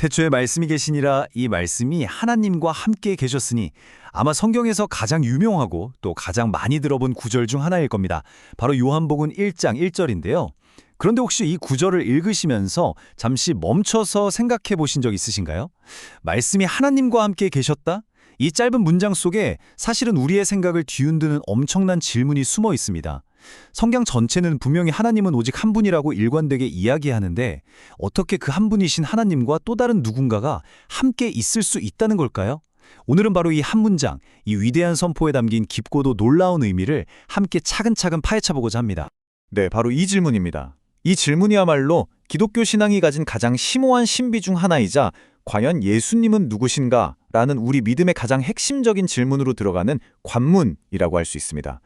태초에 말씀이 계시니라 이 말씀이 하나님과 함께 계셨으니 아마 성경에서 가장 유명하고 또 가장 많이 들어본 구절 중 하나일 겁니다. 바로 요한복음 1장 1절인데요. 그런데 혹시 이 구절을 읽으시면서 잠시 멈춰서 생각해 보신 적 있으신가요? 말씀이 하나님과 함께 계셨다? 이 짧은 문장 속에 사실은 우리의 생각을 뒤흔드는 엄청난 질문이 숨어 있습니다. 성경 전체는 분명히 하나님은 오직 한 분이라고 일관되게 이야기하는데 어떻게 그 한 분이신 하나님과 또 다른 누군가가 함께 있을 수 있다는 걸까요? 오늘은 바로 이 한 문장, 이 위대한 선포에 담긴 깊고도 놀라운 의미를 함께 차근차근 파헤쳐보고자 합니다. 네, 바로 이 질문입니다. 이 질문이야말로 기독교 신앙이 가진 가장 심오한 신비 중 하나이자 과연 예수님은 누구신가? 라는 우리 믿음의 가장 핵심적인 질문으로 들어가는 관문이라고 할 수 있습니다.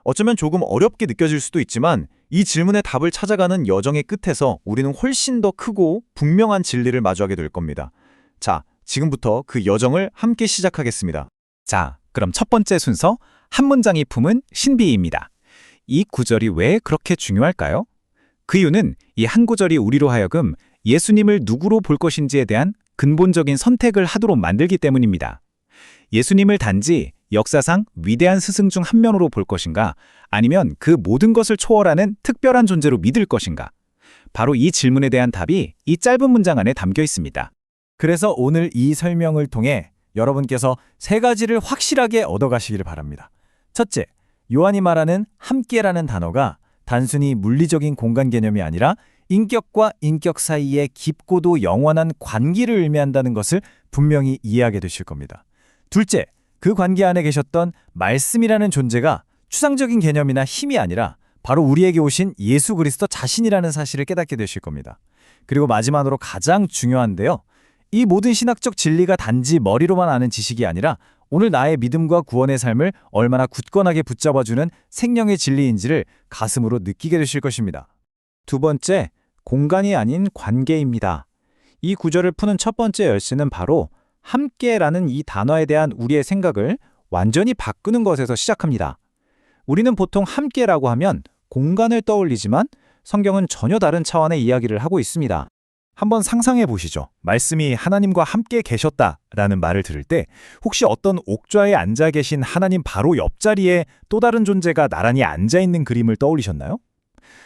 어쩌면 조금 어렵게 느껴질 수도 있지만 이 질문의 답을 찾아가는 여정의 끝에서 우리는 훨씬 더 크고 분명한 진리를 마주하게 될 겁니다. 자, 지금부터 그 여정을 함께 시작하겠습니다. 자, 그럼 첫 번째 순서, 한 문장이 품은 신비입니다. 이 구절이 왜 그렇게 중요할까요? 그 이유는 이 한 구절이 우리로 하여금 예수님을 누구로 볼 것인지에 대한 근본적인 선택을 하도록 만들기 때문입니다. 예수님을 단지 역사상 위대한 스승 중 한 명으로 볼 것인가, 아니면 그 모든 것을 초월하는 특별한 존재로 믿을 것인가? 바로 이 질문에 대한 답이 이 짧은 문장 안에 담겨 있습니다. 그래서 오늘 이 설명을 통해 여러분께서 세 가지를 확실하게 얻어가시기를 바랍니다. 첫째, 요한이 말하는 함께라는 단어가 단순히 물리적인 공간 개념이 아니라 인격과 인격 사이의 깊고도 영원한 관계를 의미한다는 것을 분명히 이해하게 되실 겁니다. 둘째, 그 관계 안에 계셨던 말씀이라는 존재가 추상적인 개념이나 힘이 아니라 바로 우리에게 오신 예수 그리스도 자신이라는 사실을 깨닫게 되실 겁니다. 그리고 마지막으로 가장 중요한데요. 이 모든 신학적 진리가 단지 머리로만 아는 지식이 아니라 오늘 나의 믿음과 구원의 삶을 얼마나 굳건하게 붙잡아주는 생명의 진리인지를 가슴으로 느끼게 되실 것입니다. 두 번째, 공간이 아닌 관계입니다. 이 구절을 푸는 첫 번째 열쇠는 바로 함께라는 이 단어에 대한 우리의 생각을 완전히 바꾸는 것에서 시작합니다. 우리는 보통 함께라고 하면 공간을 떠올리지만 성경은 전혀 다른 차원의 이야기를 하고 있습니다. 한번 상상해 보시죠. 말씀이 하나님과 함께 계셨다라는 말을 들을 때 혹시 어떤 옥좌에 앉아 계신 하나님 바로 옆자리에 또 다른 존재가 나란히 앉아 있는 그림을 떠올리셨나요?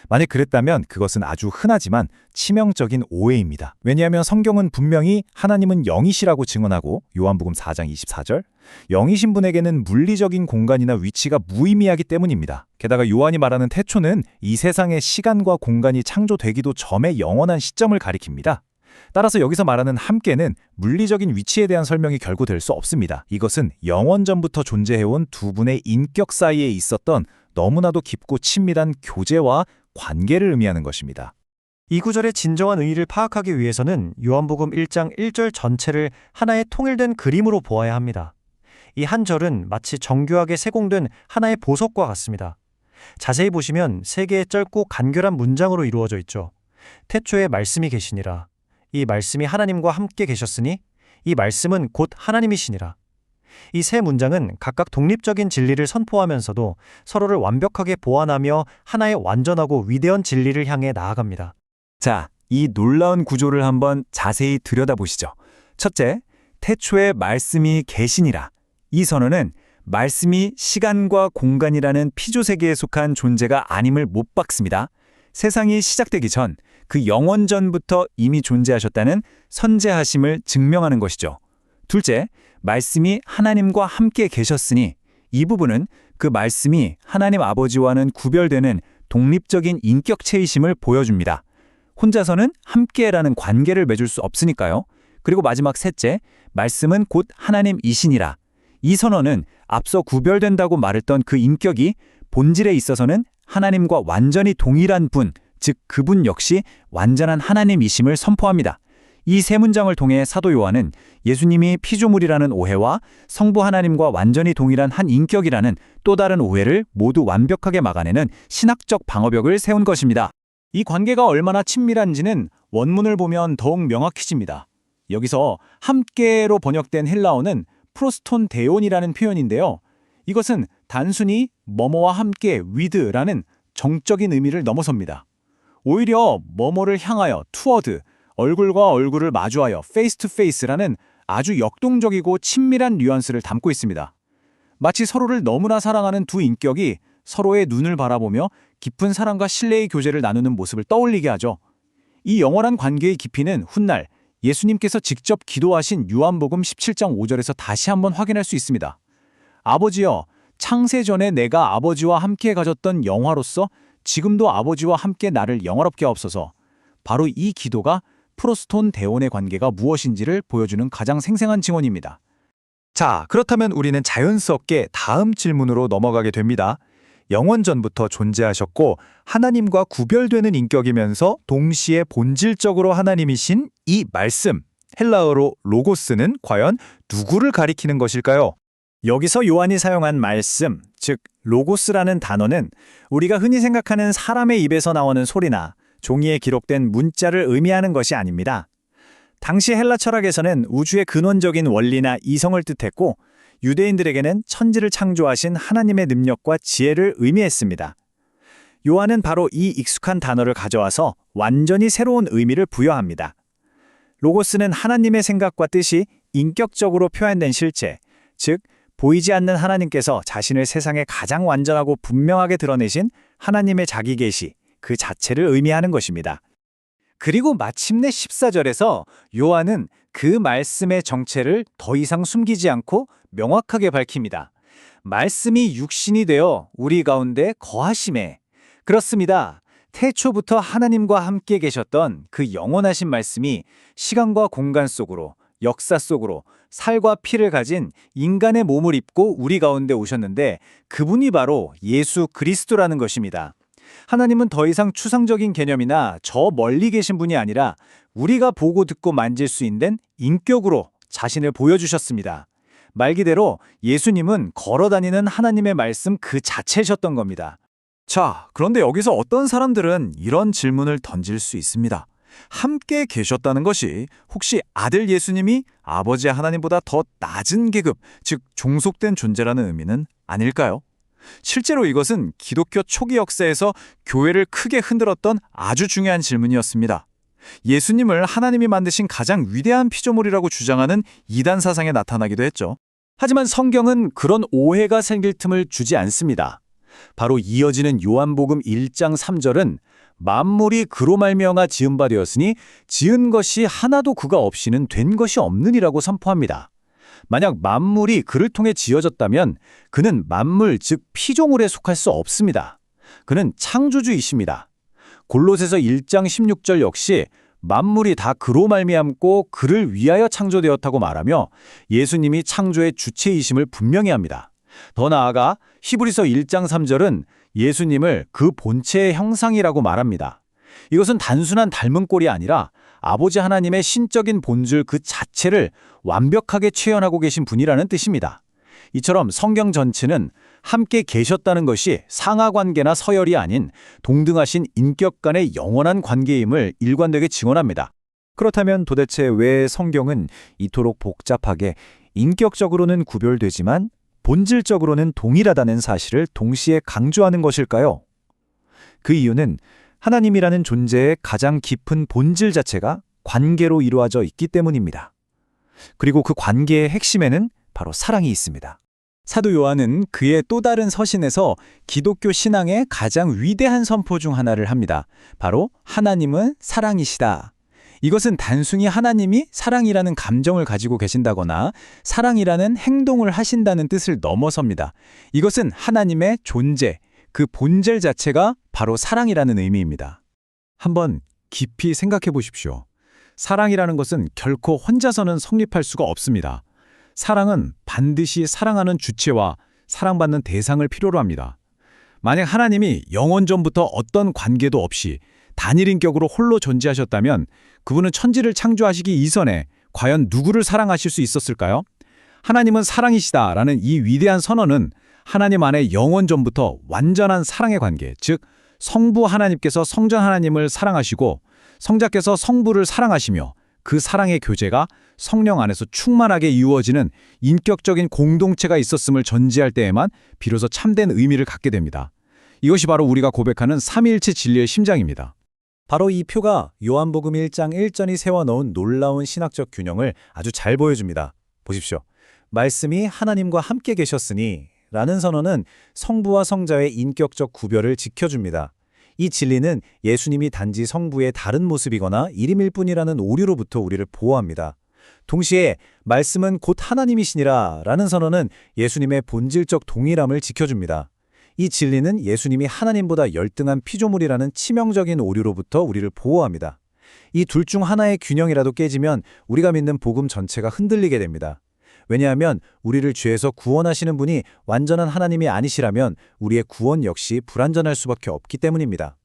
만약 그랬다면 그것은 아주 흔하지만 치명적인 오해입니다. 왜냐하면 성경은 분명히 하나님은 영이시라고 증언하고 요한복음 4장 24절, 영이신 분에게는 물리적인 공간이나 위치가 무의미하기 때문입니다. 게다가 요한이 말하는 태초는 이 세상의 시간과 공간이 창조되기도 전의 영원한 시점을 가리킵니다. 따라서 여기서 말하는 함께는 물리적인 위치에 대한 설명이 결코 될 수 없습니다. 이것은 영원 전부터 존재해온 두 분의 인격 사이에 있었던 너무나도 깊고 친밀한 교제와 관계를 의미하는 것입니다. 이 구절의 진정한 의의를 파악하기 위해서는 요한복음 1장 1절 전체를 하나의 통일된 그림으로 보아야 합니다. 이 한 절은 마치 정교하게 세공된 하나의 보석과 같습니다. 자세히 보시면 세 개의 짧고 간결한 문장으로 이루어져 있죠. 태초에 말씀이 계시니라. 이 말씀이 하나님과 함께 계셨으니 이 말씀은 곧 하나님이시니라. 이 세 문장은 각각 독립적인 진리를 선포하면서도 서로를 완벽하게 보완하며 하나의 완전하고 위대한 진리를 향해 나아갑니다. 자, 이 놀라운 구조를 한번 자세히 들여다보시죠. 첫째, 태초에 말씀이 계시니라. 이 선언은 말씀이 시간과 공간이라는 피조세계에 속한 존재가 아님을 못 박습니다. 세상이 시작되기 전 그 영원 전부터 이미 존재하셨다는 선재하심을 증명하는 것이죠. 둘째, 말씀이 하나님과 함께 계셨으니 이 부분은 그 말씀이 하나님 아버지와는 구별되는 독립적인 인격체이심을 보여줍니다. 혼자서는 함께라는 관계를 맺을 수 없으니까요. 그리고 마지막 셋째, 말씀은 곧 하나님이시니라. 이 선언은 앞서 구별된다고 말했던 그 인격이 본질에 있어서는 하나님과 완전히 동일한 분, 즉 그분 역시 완전한 하나님이심을 선포합니다. 이 세 문장을 통해 사도 요한은 예수님이 피조물이라는 오해와 성부 하나님과 완전히 동일한 한 인격이라는 또 다른 오해를 모두 완벽하게 막아내는 신학적 방어벽을 세운 것입니다. 이 관계가 얼마나 친밀한지는 원문을 보면 더욱 명확해집니다. 여기서 함께로 번역된 헬라어는 프로스톤 데온이라는 표현인데요. 이것은 단순히 뭐뭐와 함께 with라는 정적인 의미를 넘어섭니다. 오히려 뭐뭐를 향하여 toward, 얼굴과 얼굴을 마주하여 페이스 투 페이스라는 아주 역동적이고 친밀한 뉘앙스를 담고 있습니다. 마치 서로를 너무나 사랑하는 두 인격이 서로의 눈을 바라보며 깊은 사랑과 신뢰의 교제를 나누는 모습을 떠올리게 하죠. 이 영원한 관계의 깊이는 훗날 예수님께서 직접 기도하신 요한복음 17장 5절에서 다시 한번 확인할 수 있습니다. 아버지여, 창세 전에 내가 아버지와 함께 가졌던 영화로서 지금도 아버지와 함께 나를 영화롭게 하옵소서. 바로 이 기도가 프로스톤 대원의 관계가 무엇인지를 보여주는 가장 생생한 증언입니다. 자, 그렇다면 우리는 자연스럽게 다음 질문으로 넘어가게 됩니다. 영원전부터 존재하셨고 하나님과 구별되는 인격이면서 동시에 본질적으로 하나님이신 이 말씀, 헬라어로 로고스는 과연 누구를 가리키는 것일까요? 여기서 요한이 사용한 말씀, 즉 로고스라는 단어는 우리가 흔히 생각하는 사람의 입에서 나오는 소리나 종이에 기록된 문자를 의미하는 것이 아닙니다. 당시 헬라 철학에서는 우주의 근원적인 원리나 이성을 뜻했고 유대인들에게는 천지를 창조하신 하나님의 능력과 지혜를 의미했습니다. 요한은 바로 이 익숙한 단어를 가져와서 완전히 새로운 의미를 부여합니다. 로고스는 하나님의 생각과 뜻이 인격적으로 표현된 실체, 즉 보이지 않는 하나님께서 자신을 세상에 가장 완전하고 분명하게 드러내신 하나님의 자기 계시, 그 자체를 의미하는 것입니다. 그리고 마침내 14절에서 요한은 그 말씀의 정체를 더 이상 숨기지 않고 명확하게 밝힙니다. 말씀이 육신이 되어 우리 가운데 거하심에. 그렇습니다. 태초부터 하나님과 함께 계셨던 그 영원하신 말씀이 시간과 공간 속으로, 역사 속으로 살과 피를 가진 인간의 몸을 입고 우리 가운데 오셨는데 그분이 바로 예수 그리스도라는 것입니다. 하나님은 더 이상 추상적인 개념이나 저 멀리 계신 분이 아니라 우리가 보고 듣고 만질 수 있는 인격으로 자신을 보여주셨습니다. 말 그대로 예수님은 걸어다니는 하나님의 말씀 그 자체셨던 겁니다. 자, 그런데 여기서 어떤 사람들은 이런 질문을 던질 수 있습니다. 함께 계셨다는 것이 혹시 아들 예수님이 아버지 하나님보다 더 낮은 계급, 즉 종속된 존재라는 의미는 아닐까요? 실제로 이것은 기독교 초기 역사에서 교회를 크게 흔들었던 아주 중요한 질문이었습니다. 예수님을 하나님이 만드신 가장 위대한 피조물이라고 주장하는 이단 사상에 나타나기도 했죠. 하지만 성경은 그런 오해가 생길 틈을 주지 않습니다. 바로 이어지는 요한복음 1장 3절은 만물이 그로 말미암아 지은 바 되었으니 지은 것이 하나도 그가 없이는 된 것이 없느니라고 선포합니다. 만약 만물이 그를 통해 지어졌다면 그는 만물 즉 피조물에 속할 수 없습니다. 그는 창조주이십니다. 골로새서 1장 16절 역시 만물이 다 그로 말미암고 그를 위하여 창조되었다고 말하며 예수님이 창조의 주체이심을 분명히 합니다. 더 나아가 히브리서 1장 3절은 예수님을 그 본체의 형상이라고 말합니다. 이것은 단순한 닮은 꼴이 아니라 아버지 하나님의 신적인 본질 그 자체를 완벽하게 체현하고 계신 분이라는 뜻입니다. 이처럼 성경 전체는 함께 계셨다는 것이 상하관계나 서열이 아닌 동등하신 인격 간의 영원한 관계임을 일관되게 증언합니다. 그렇다면 도대체 왜 성경은 이토록 복잡하게 인격적으로는 구별되지만 본질적으로는 동일하다는 사실을 동시에 강조하는 것일까요? 그 이유는 하나님이라는 존재의 가장 깊은 본질 자체가 관계로 이루어져 있기 때문입니다. 그리고 그 관계의 핵심에는 바로 사랑이 있습니다. 사도 요한은 그의 또 다른 서신에서 기독교 신앙의 가장 위대한 선포 중 하나를 합니다. 바로 하나님은 사랑이시다. 이것은 단순히 하나님이 사랑이라는 감정을 가지고 계신다거나 사랑이라는 행동을 하신다는 뜻을 넘어섭니다. 이것은 하나님의 존재, 그 본질 자체가 바로 사랑이라는 의미입니다. 한번 깊이 생각해 보십시오. 사랑이라는 것은 결코 혼자서는 성립할 수가 없습니다. 사랑은 반드시 사랑하는 주체와 사랑받는 대상을 필요로 합니다. 만약 하나님이 영원전부터 어떤 관계도 없이 단일 인격으로 홀로 존재하셨다면 그분은 천지를 창조하시기 이전에 과연 누구를 사랑하실 수 있었을까요? 하나님은 사랑이시다라는 이 위대한 선언은 하나님 안에 영원전부터 완전한 사랑의 관계, 즉 성부 하나님께서 성전 하나님을 사랑하시고 성자께서 성부를 사랑하시며 그 사랑의 교제가 성령 안에서 충만하게 이루어지는 인격적인 공동체가 있었음을 전제할 때에만 비로소 참된 의미를 갖게 됩니다. 이것이 바로 우리가 고백하는 삼위일체 진리의 심장입니다. 바로 이 표가 요한복음 1장 1절이 세워놓은 놀라운 신학적 균형을 아주 잘 보여줍니다. 보십시오. 말씀이 하나님과 함께 계셨으니 라는 선언은 성부와 성자의 인격적 구별을 지켜줍니다. 이 진리는 예수님이 단지 성부의 다른 모습이거나 일임일 뿐이라는 오류로부터 우리를 보호합니다. 동시에 말씀은 곧 하나님이시니라 라는 선언은 예수님의 본질적 동일함을 지켜줍니다. 이 진리는 예수님이 하나님보다 열등한 피조물이라는 치명적인 오류로부터 우리를 보호합니다. 이 둘 중 하나의 균형이라도 깨지면 우리가 믿는 복음 전체가 흔들리게 됩니다. 왜냐하면 우리를 죄에서 구원하시는 분이 완전한 하나님이 아니시라면 우리의 구원 역시 불완전할 수밖에 없기 때문입니다.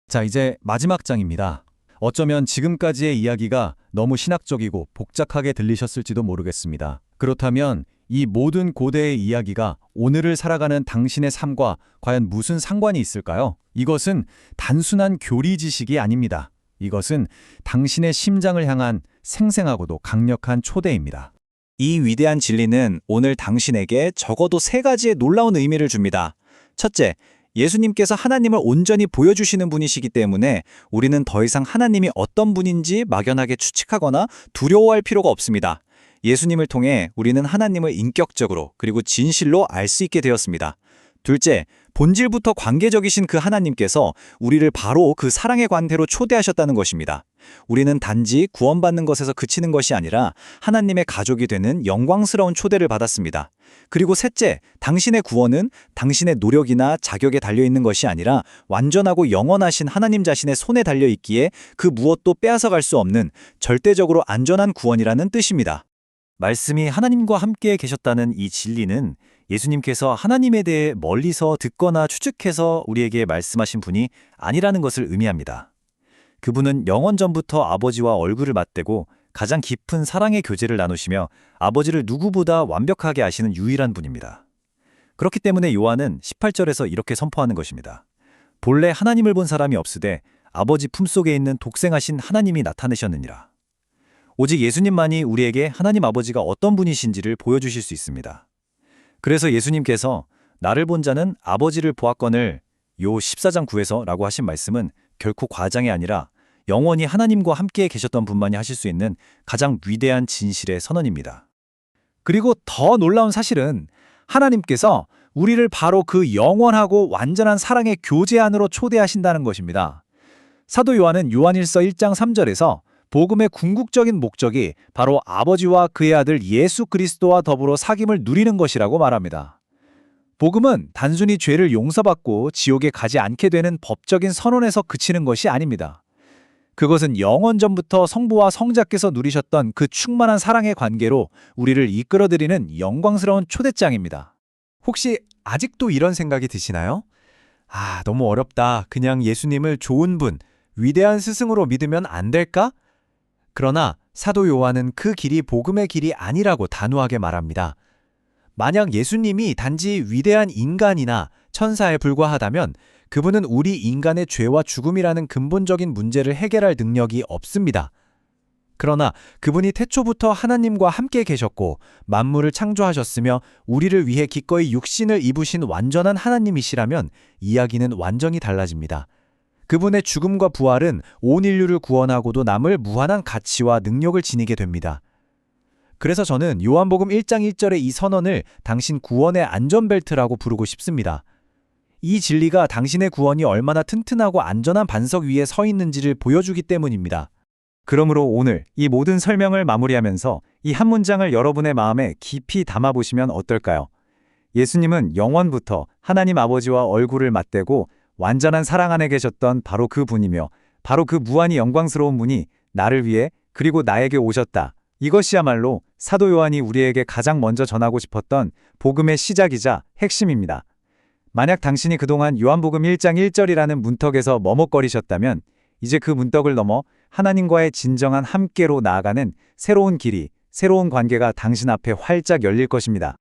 자, 이제 마지막 장입니다. 어쩌면 지금까지의 이야기가 너무 신학적이고 복잡하게 들리셨을지도 모르겠습니다. 그렇다면 이 모든 고대의 이야기가 오늘을 살아가는 당신의 삶과 과연 무슨 상관이 있을까요? 이것은 단순한 교리 지식이 아닙니다. 이것은 당신의 심장을 향한 생생하고도 강력한 초대입니다. 이 위대한 진리는 오늘 당신에게 적어도 3가지의 놀라운 의미를 줍니다. 첫째, 예수님께서 하나님을 온전히 보여주시는 분이시기 때문에 우리는 더 이상 하나님이 어떤 분인지 막연하게 추측하거나 두려워할 필요가 없습니다. 예수님을 통해 우리는 하나님을 인격적으로 그리고 진실로 알 수 있게 되었습니다. 둘째, 본질부터 관계적이신 그 하나님께서 우리를 바로 그 사랑의 관계로 초대하셨다는 것입니다. 우리는 단지 구원받는 것에서 그치는 것이 아니라 하나님의 가족이 되는 영광스러운 초대를 받았습니다. 그리고 셋째, 당신의 구원은 당신의 노력이나 자격에 달려있는 것이 아니라 완전하고 영원하신 하나님 자신의 손에 달려있기에 그 무엇도 빼앗아갈 수 없는 절대적으로 안전한 구원이라는 뜻입니다. 말씀이 하나님과 함께 계셨다는 이 진리는 예수님께서 하나님에 대해 멀리서 듣거나 추측해서 우리에게 말씀하신 분이 아니라는 것을 의미합니다. 그분은 영원 전부터 아버지와 얼굴을 맞대고 가장 깊은 사랑의 교제를 나누시며 아버지를 누구보다 완벽하게 아시는 유일한 분입니다. 그렇기 때문에 요한은 18절에서 이렇게 선포하는 것입니다. 본래 하나님을 본 사람이 없으되 아버지 품속에 있는 독생하신 하나님이 나타내셨느니라. 오직 예수님만이 우리에게 하나님 아버지가 어떤 분이신지를 보여주실 수 있습니다. 그래서 예수님께서 나를 본 자는 아버지를 보았거늘 요 14장 9에서 라고 하신 말씀은 결코 과장이 아니라 영원히 하나님과 함께 계셨던 분만이 하실 수 있는 가장 위대한 진실의 선언입니다. 그리고 더 놀라운 사실은 하나님께서 우리를 바로 그 영원하고 완전한 사랑의 교제 안으로 초대하신다는 것입니다. 사도 요한은 요한일서 1장 3절에서 복음의 궁극적인 목적이 바로 아버지와 그의 아들 예수 그리스도와 더불어 사귐을 누리는 것이라고 말합니다. 복음은 단순히 죄를 용서받고 지옥에 가지 않게 되는 법적인 선언에서 그치는 것이 아닙니다. 그것은 영원 전부터 성부와 성자께서 누리셨던 그 충만한 사랑의 관계로 우리를 이끌어들이는 영광스러운 초대장입니다. 혹시 아직도 이런 생각이 드시나요? 너무 어렵다. 그냥 예수님을 좋은 분, 위대한 스승으로 믿으면 안 될까? 그러나 사도 요한은 그 길이 복음의 길이 아니라고 단호하게 말합니다. 만약 예수님이 단지 위대한 인간이나 천사에 불과하다면 그분은 우리 인간의 죄와 죽음이라는 근본적인 문제를 해결할 능력이 없습니다. 그러나 그분이 태초부터 하나님과 함께 계셨고 만물을 창조하셨으며 우리를 위해 기꺼이 육신을 입으신 완전한 하나님이시라면 이야기는 완전히 달라집니다. 그분의 죽음과 부활은 온 인류를 구원하고도 남을 무한한 가치와 능력을 지니게 됩니다. 그래서 저는 요한복음 1장 1절의 이 선언을 당신 구원의 안전벨트라고 부르고 싶습니다. 이 진리가 당신의 구원이 얼마나 튼튼하고 안전한 반석 위에 서 있는지를 보여주기 때문입니다. 그러므로 오늘 이 모든 설명을 마무리하면서 이 한 문장을 여러분의 마음에 깊이 담아보시면 어떨까요? 예수님은 영원부터 하나님 아버지와 얼굴을 맞대고 완전한 사랑 안에 계셨던 바로 그 분이며 바로 그 무한히 영광스러운 분이 나를 위해 그리고 나에게 오셨다. 이것이야말로 사도 요한이 우리에게 가장 먼저 전하고 싶었던 복음의 시작이자 핵심입니다. 만약 당신이 그동안 요한복음 1장 1절이라는 문턱에서 머뭇거리셨다면 이제 그 문턱을 넘어 하나님과의 진정한 함께로 나아가는 새로운 길이, 새로운 관계가 당신 앞에 활짝 열릴 것입니다.